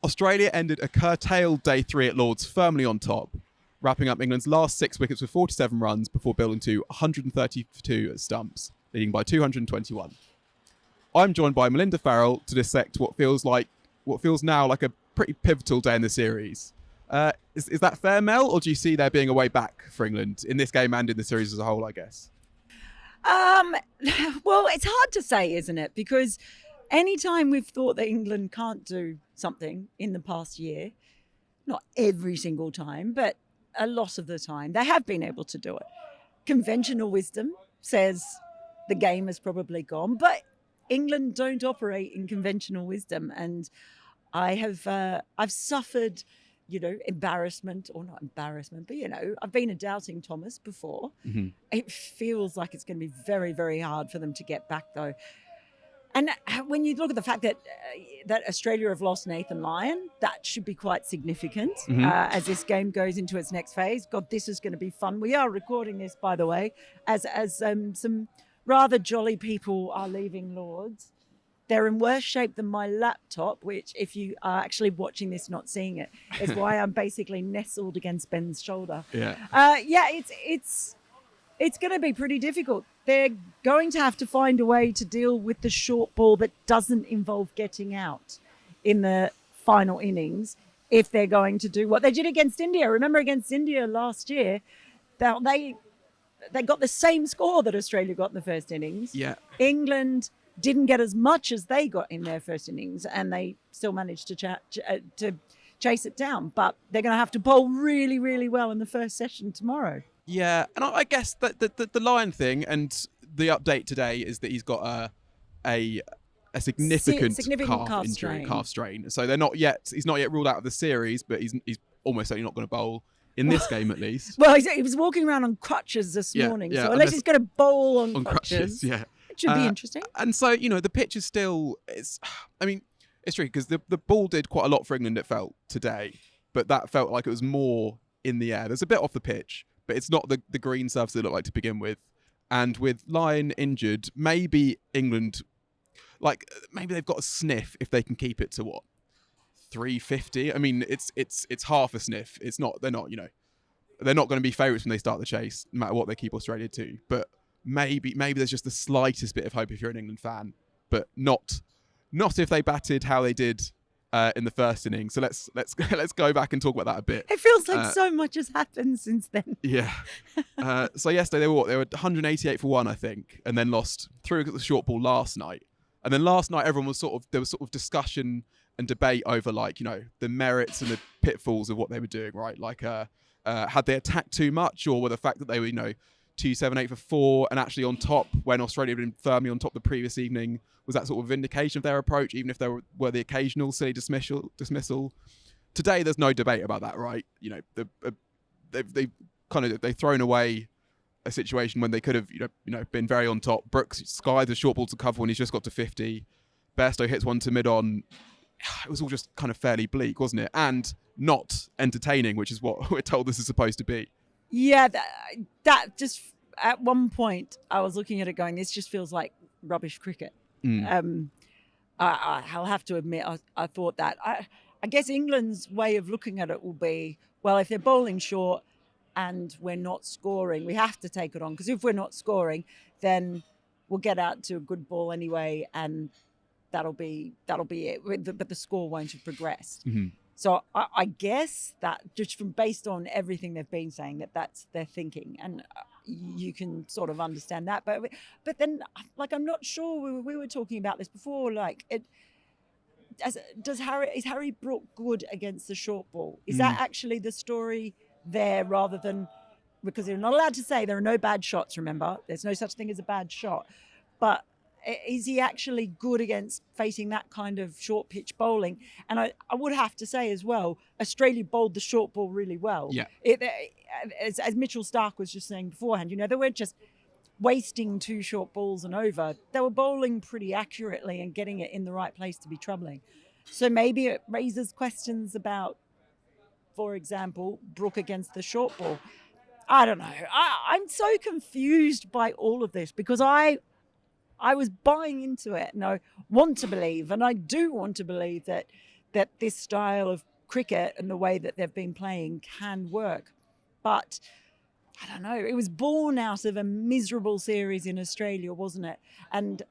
Australia ended a curtailed day 3 at Lord's firmly on top, wrapping up England's last 6 wickets with 47 runs before building to 132 at stumps, leading by 221. I'm joined by Melinda Farrell to dissect what feels now like a pretty pivotal day in the series. Is that fair, Mel, or do you see there being a way back for England in this game and in the series as a whole, I guess? Well, it's hard to say, isn't it? Because anytime we've thought that England can't do something in the past year, not every single time, but a lot of the time, they have been able to do it. Conventional wisdom says the game has probably gone, but England don't operate in conventional wisdom. And I've suffered, embarrassment, or not embarrassment, but, I've been a doubting Thomas before. Mm-hmm. It feels like it's going to be very, very hard for them to get back, though. And when you look at the fact that Australia have lost Nathan Lyon, that should be quite significant as this game goes into its next phase. God, this is going to be fun. We are recording this, by the way, as some rather jolly people are leaving Lord's. They're in worse shape than my laptop, which, if you are actually watching this, not seeing it, is why I'm basically nestled against Ben's shoulder. Yeah. It's going to be pretty difficult. They're going to have to find a way to deal with the short ball that doesn't involve getting out in the final innings if they're going to do what they did against India. Remember against India last year, they got the same score that Australia got in the first innings. Yeah. England didn't get as much as they got in their first innings, and they still managed to chase it down. But they're going to have to bowl really, really well in the first session tomorrow. Yeah, and I guess that the Lion thing and the update today is that he's got a significant calf strain. So he's not yet ruled out of the series, but he's almost certainly not going to bowl in this game at least. Well, he was walking around on crutches this morning, so unless he's going to bowl on crutches, yeah. It should be interesting. And so, the pitch is still, it's true, because the ball did quite a lot for England, it felt, today, but that felt like it was more in the air. There's a bit off the pitch, but it's not the green surface it looked like to begin with. And with Lyon injured, maybe England, maybe they've got a sniff if they can keep it to 350. I mean, it's half a sniff. They're not going to be favourites when they start the chase, no matter what they keep Australia to. But maybe there's just the slightest bit of hope if you're an England fan, but not if they batted how they did in the first innings. So let's go back and talk about that a bit. It feels like so much has happened since then. Yeah. So yesterday they were 188 for 1, I think, and then lost through the short ball last night. And then last night everyone was there was discussion and debate over the merits and the pitfalls of what they were doing, right? Had they attacked too much, or were the fact that they were 278 for 4 and actually on top when Australia had been firmly on top the previous evening, was that sort of vindication of their approach, even if there were the occasional silly dismissal? Today there's no debate about that, right? They've thrown away a situation when they could have been very on top. Brooks skies a short ball to cover when he's just got to 50. Bairstow hits one to mid on. It was all just kind of fairly bleak, wasn't it? And not entertaining, which is what we're told this is supposed to be. Yeah, that just, at one point, I was looking at it going, this just feels like rubbish cricket. I'll have to admit, I thought that. I guess England's way of looking at it will be, well, if they're bowling short and we're not scoring, we have to take it on. Because if we're not scoring, then we'll get out to a good ball anyway, and that'll be it. But the score won't have progressed. Mm-hmm. So I guess that just based on everything they've been saying, that's their thinking, and you can sort of understand that. But then, I'm not sure. We were talking about this before. Is Harry Brook good against the short ball? Is that actually the story there, rather than, because they're not allowed to say there are no bad shots. Remember, there's no such thing as a bad shot, but is he actually good against facing that kind of short pitch bowling? And I would have to say as well, Australia bowled the short ball really well. Yeah. As Mitchell Starc was just saying beforehand, they weren't just wasting 2 short balls and over. They were bowling pretty accurately and getting it in the right place to be troubling. So maybe it raises questions about, for example, Brook against the short ball. I don't know. I'm so confused by all of this, because I was buying into it, and I want to believe, and I do want to believe, that that this style of cricket and the way that they've been playing can work. But I don't know, it was born out of a miserable series in Australia, wasn't it? And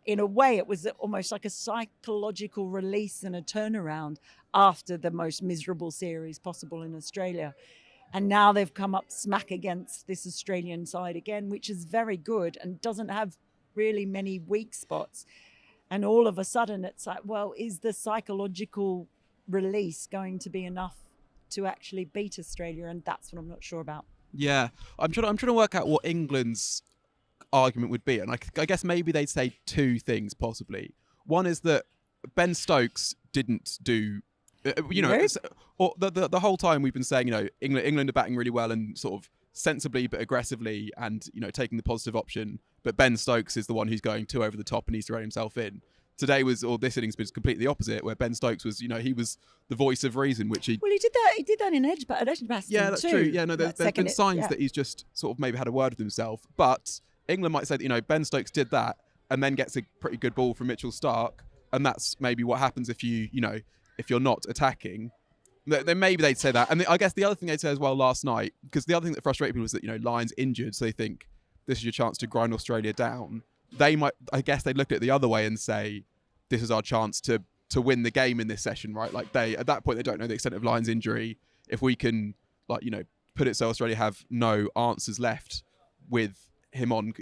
in a way, it was almost like a psychological release and a turnaround after the most miserable series possible in Australia. And now they've come up smack against this Australian side again, which is very good and doesn't have really many weak spots. And all of a sudden it's like, well, is the psychological release going to be enough to actually beat Australia? And that's what I'm not sure about. Yeah, I'm trying to work out what England's argument would be, and I guess maybe they'd say two things possibly. One is that Ben Stokes didn't do, or the whole time we've been saying, England are batting really well and sort of sensibly but aggressively, and taking the positive option. But Ben Stokes is the one who's going too over the top and needs to rein himself in. Today this innings was completely the opposite, where Ben Stokes was, he was the voice of reason, which he... Well, he did that in Edgbaston Yeah, that's too. true. Yeah, no, there's been signs that he's just sort of maybe had a word with himself. But England might say that, Ben Stokes did that and then gets a pretty good ball from Mitchell Starc, and that's maybe what happens if if you're not attacking. Then maybe they'd say that. And I guess the other thing they'd say as well last night, because the other thing that frustrated people was that, Lyon's injured, so they think this is your chance to grind Australia down. I guess they'd look at it the other way and say, this is our chance to win the game in this session, right? Like at that point, they don't know the extent of Lyon's injury. If we can, put it so Australia have no answers left with him on,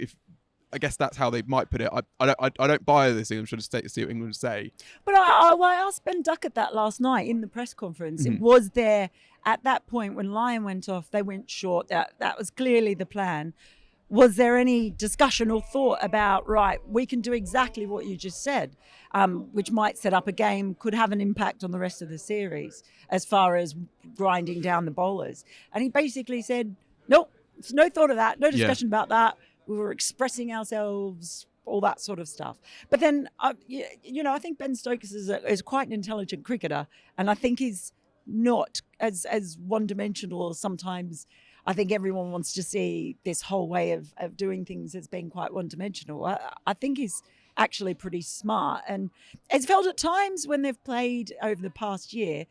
I guess that's how they might put it. I don't buy this thing. I'm trying to see what England say. But I asked Ben Duckett that last night in the press conference. Mm-hmm. It was there at that point when Lyon went off, they went short. That was clearly the plan. Was there any discussion or thought about, right, we can do exactly what you just said, which might set up a game, could have an impact on the rest of the series as far as grinding down the bowlers? And he basically said, nope, there's no thought of that, no discussion about that. We were expressing ourselves, all that sort of stuff. But then, I think Ben Stokes is quite an intelligent cricketer, and I think he's not as one-dimensional as sometimes I think everyone wants to see this whole way of doing things as being quite one-dimensional. I think he's actually pretty smart. And it's felt at times when they've played over the past year,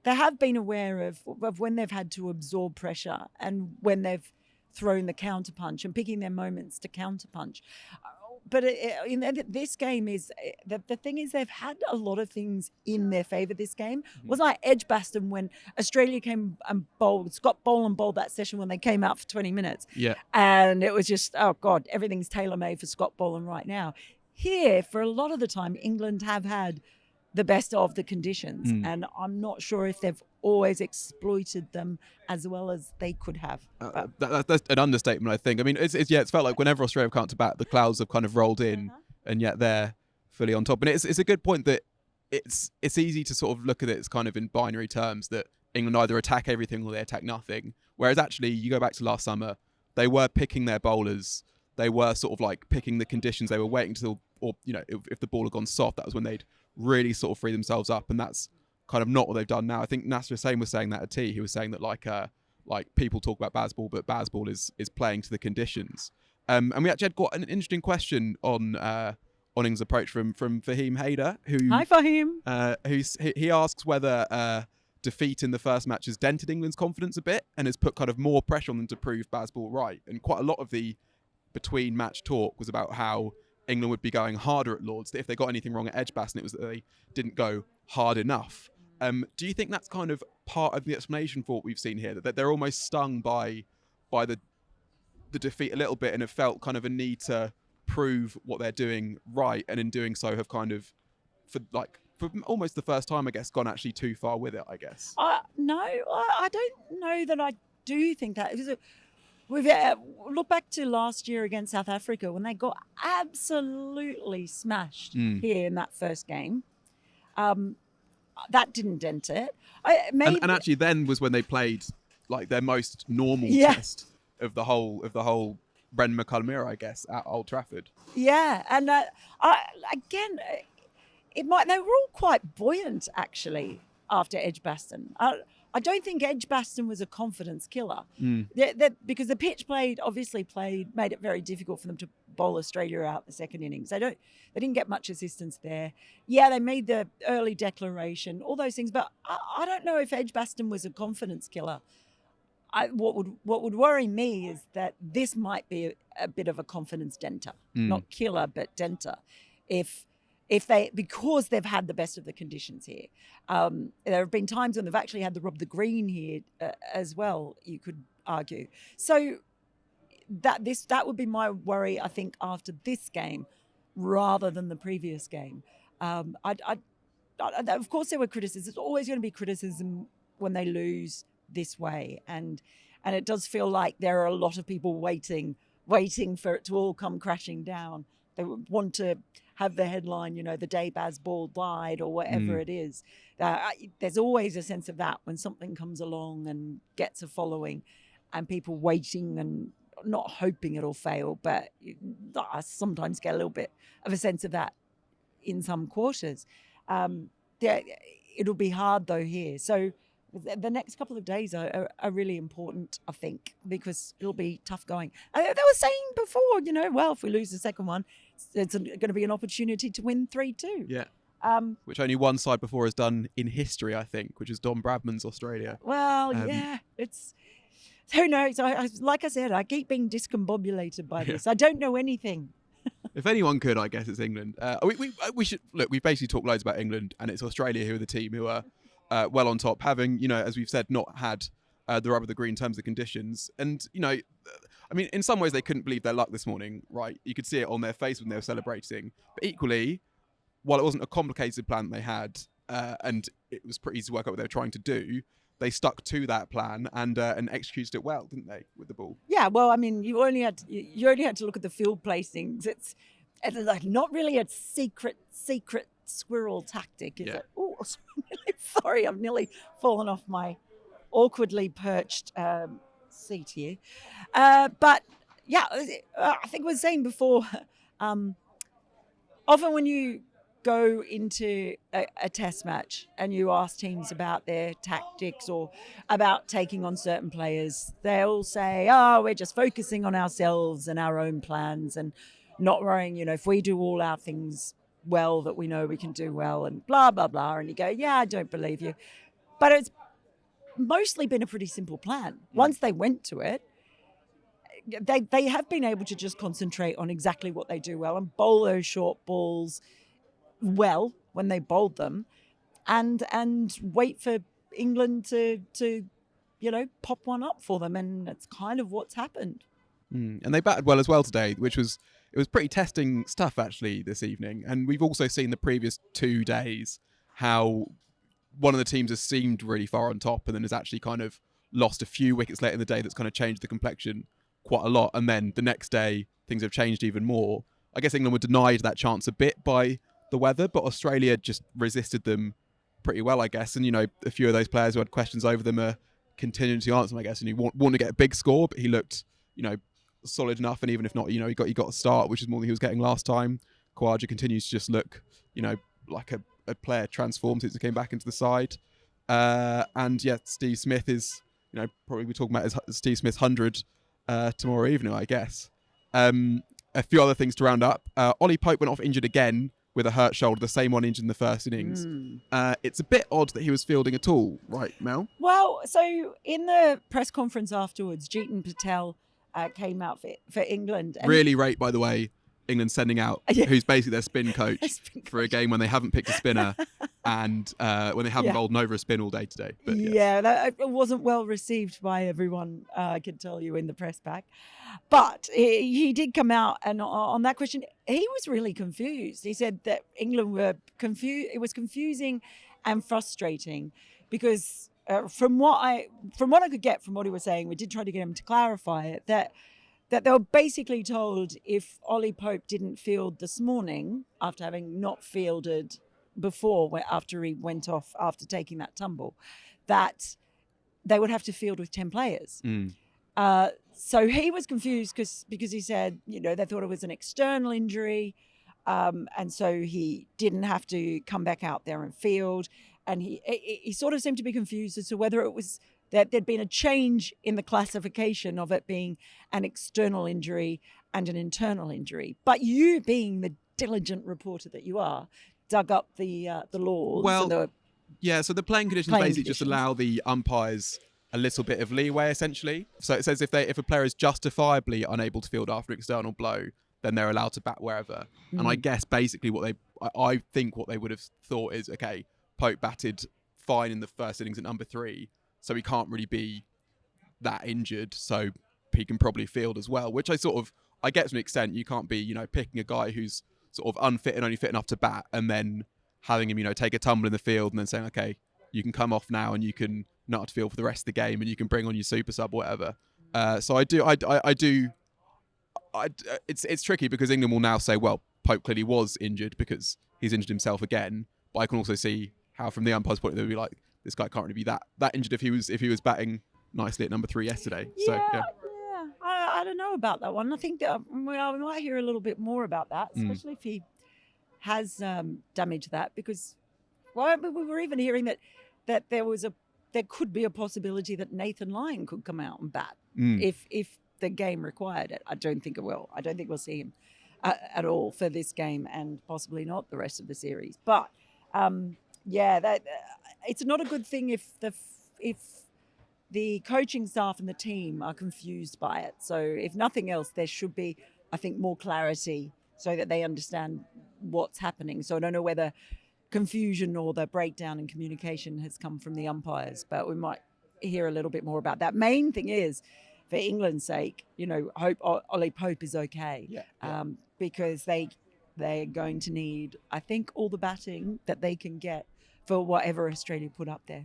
they have been aware of when they've had to absorb pressure and when they've thrown the counterpunch and picking their moments to counterpunch. But in this game is the thing is they've had a lot of things in their favour this game. It was like Edgbaston when Australia came and bowled. Scott Boland bowled that session when they came out for 20 minutes. Yeah. And it was just, oh God, everything's tailor-made for Scott Boland right now. Here, for a lot of the time, England have had the best of the conditions. And I'm not sure if they've always exploited them as well as they could have. That's an understatement, I think. I mean, it's felt like whenever Australia have come to bat, the clouds have kind of rolled in, and yet they're fully on top. And it's a good point that it's easy to sort of look at it as kind of in binary terms, that England either attack everything or they attack nothing. Whereas actually, you go back to last summer, they were picking their bowlers. They were sort of like picking the conditions. They were waiting till, or if the ball had gone soft, that was when they'd really sort of free themselves up. And that's kind of not what they've done now. I think Nasser Hussain was saying that at tea. He was saying that like people talk about Bazball, but Bazball is playing to the conditions. And we actually had got an interesting question on England's approach from Fahim Haider, who Hi Fahim. He asks whether defeat in the first match has dented England's confidence a bit and has put kind of more pressure on them to prove Bazball right. And quite a lot of the between match talk was about how England would be going harder at Lords, that if they got anything wrong at Edgbaston, it was that they didn't go hard enough. Do you think that's kind of part of the explanation for what we've seen here, that they're almost stung by the defeat a little bit and have felt kind of a need to prove what they're doing right, and in doing so have kind of, for almost the first time, I guess, gone actually too far with it, I guess? No, I don't know that I do think that. We've look back to last year against South Africa when they got absolutely smashed here in that first game. That didn't dent it. And actually, then was when they played like their most normal test of the whole Brendan McCullum era, I guess, at Old Trafford. Yeah, and they were all quite buoyant actually after Edgbaston. I don't think Edgbaston was a confidence killer. Because the pitch made it very difficult for them to bowl Australia out the second innings. They didn't get much assistance there. Yeah, they made the early declaration, all those things, but I don't know if Edgbaston was a confidence killer. What would worry me is that this might be a bit of a confidence denter, not killer, but denter. Because they've had the best of the conditions here. There have been times when they've actually had to rub the green here as well, you could argue. So that would be my worry, I think, after this game, rather than the previous game. Of course, there were criticisms. There's always going to be criticism when they lose this way, and it does feel like there are a lot of people waiting for it to all come crashing down. They want to have the headline, the day Baz Ball died or whatever it is. There's always a sense of that when something comes along and gets a following, and people waiting and not hoping it'll fail, but I sometimes get a little bit of a sense of that in some quarters. It'll be hard though here. So the next couple of days are really important, I think, because it'll be tough going. They were saying before, well, if we lose the second one, it's going to be an opportunity to win 3-2. Yeah. Which only one side before has done in history, I think, which is Don Bradman's Australia. Well, it's... Who knows? Like I said, I keep being discombobulated by this. I don't know anything. If anyone could, I guess it's England. We should look. We've basically talked loads about England, and it's Australia who are the team who are well on top, having as we've said, not had the rub of the green in terms of conditions. And I mean, in some ways they couldn't believe their luck this morning, right? You could see it on their face when they were celebrating. But equally, while it wasn't a complicated plan that they had, and it was pretty easy to work out what they were trying to do, they stuck to that plan and executed it well, didn't they, with the ball? Yeah, well, I mean, you only had to look at the field placings. It's like not really a secret squirrel tactic, is it? Oh, sorry, I've nearly fallen off my awkwardly perched seat here. But yeah, I think I was saying before, often when you go into a test match and you ask teams about their tactics or about taking on certain players, they'll say, we're just focusing on ourselves and our own plans and not worrying, if we do all our things well that we know we can do well and blah, blah, blah. And you go, yeah, I don't believe you. But it's mostly been a pretty simple plan. Once they went to it, they have been able to just concentrate on exactly what they do well and bowl those short balls well when they bowled them and wait for England to pop one up for them, and that's kind of what's happened. And they batted well as well today, it was pretty testing stuff actually this evening. And we've also seen the previous 2 days how one of the teams has seemed really far on top and then has actually kind of lost a few wickets late in the day. That's kind of changed the complexion quite a lot, and then the next day things have changed even more. I guess England were denied that chance a bit by the weather, but Australia just resisted them pretty well, I guess. And a few of those players who had questions over them are continuing to answer them, I guess. And he wanted to get a big score, but he looked solid enough. And even if not, he got a start, which is more than he was getting last time. Khawaja continues to just look like a player transformed since he came back into the side. And yeah, Steve Smith is probably we're talking about his Steve Smith's 100 tomorrow evening, I guess. A few other things to round up. Ollie Pope went off injured again with a hurt shoulder, the same one injured in the first innings. It's a bit odd that he was fielding at all, right, Mel? Well, so in the press conference afterwards, Jeetan Patel came out for England. And really rate, by the way, England sending out who's basically their spin coach for a game when they haven't picked a spinner and when they haven't bowled over a spin all day today. But, that wasn't well received by everyone, I can tell you, in the press pack. But he did come out, and on that question, he was really confused. He said that England were confused. It was confusing and frustrating because from what I could get from what he was saying, we did try to get him to clarify it, that they were basically told if Ollie Pope didn't field this morning after having not fielded before, after he went off after taking that tumble, that they would have to field with 10 players. So he was confused because he said, they thought it was an external injury. And so he didn't have to come back out there and field. And he sort of seemed to be confused as to whether it was that there'd been a change in the classification of it being an external injury and an internal injury. But you, being the diligent reporter that you are, dug up the laws. Well, and the yeah, so the playing conditions basically just allow the umpires a little bit of leeway, essentially. So it says if a player is justifiably unable to field after external blow, then they're allowed to bat wherever. And I guess basically I think what they would have thought is, okay, Pope batted fine in the first innings at number 3, so he can't really be that injured, so he can probably field as well, which I get to an extent. You can't be, picking a guy who's sort of unfit and only fit enough to bat and then having him, take a tumble in the field and then saying, okay, you can come off now and you can not have to field for the rest of the game and you can bring on your super sub or whatever. So it's tricky because England will now say, well, Pope clearly was injured because he's injured himself again. But I can also see how, from the umpire's point of view, they'll be like, this guy can't really be that injured if he was batting nicely at number 3 yesterday. Yeah. I don't know about that one. I think that we might hear a little bit more about that, especially if he has damaged that, because we were even hearing that there could be a possibility that Nathan Lyon could come out and bat if the game required it. I don't think it will. I don't think we'll see him at all for this game and possibly not the rest of the series. But it's not a good thing if the coaching staff and the team are confused by it. So if nothing else, there should be, I think, more clarity so that they understand what's happening. So I don't know whether confusion or the breakdown in communication has come from the umpires, but we might hear a little bit more about that. Main thing is, for England's sake, hope Ollie Pope is okay. Because they're going to need, I think, all the batting that they can get for whatever Australia put up there.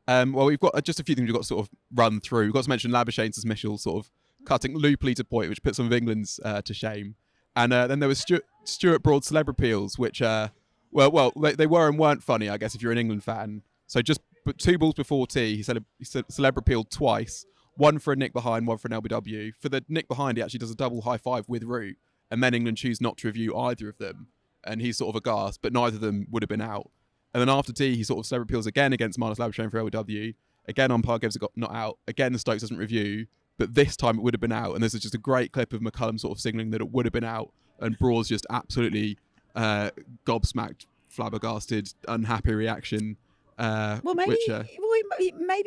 Well, we've got just a few things we've got to sort of run through. We've got to mention Labuschagne's and Mitchell sort of cutting loopily to point, which put some of England's to shame. And then there was Stuart Broad celeb appeals, which, they were and weren't funny, I guess, if you're an England fan. So just 2 balls before tea, he celeb appealed twice, one for a nick behind, one for an LBW. For the nick behind, he actually does a double high five with Root, and then England choose not to review either of them. And he's sort of aghast, but neither of them would have been out. And then after tea, he sort of celeb appeals again against Marnus Labuschagne for LBW. Again, umpire gives it not out. Again, Stokes doesn't review, but this time it would have been out. And this is just a great clip of McCullum sort of signalling that it would have been out. And Broad's just absolutely gobsmacked, flabbergasted, unhappy reaction. Maybe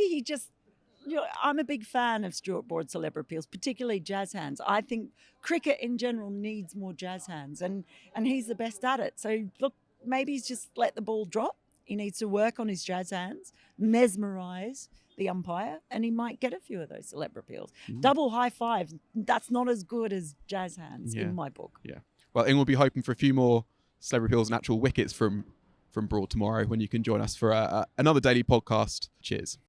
he just... I'm a big fan of Stuart Broad celeb appeals, particularly jazz hands. I think cricket in general needs more jazz hands, and he's the best at it. So look, maybe he's just let the ball drop. He needs to work on his jazz hands, mesmerise the umpire, and he might get a few of those celeb appeals. Double high five, that's not as good as jazz hands in my book. Yeah. Well, England will be hoping for a few more celeb appeals and actual wickets from Broad tomorrow, when you can join us for another daily podcast. Cheers.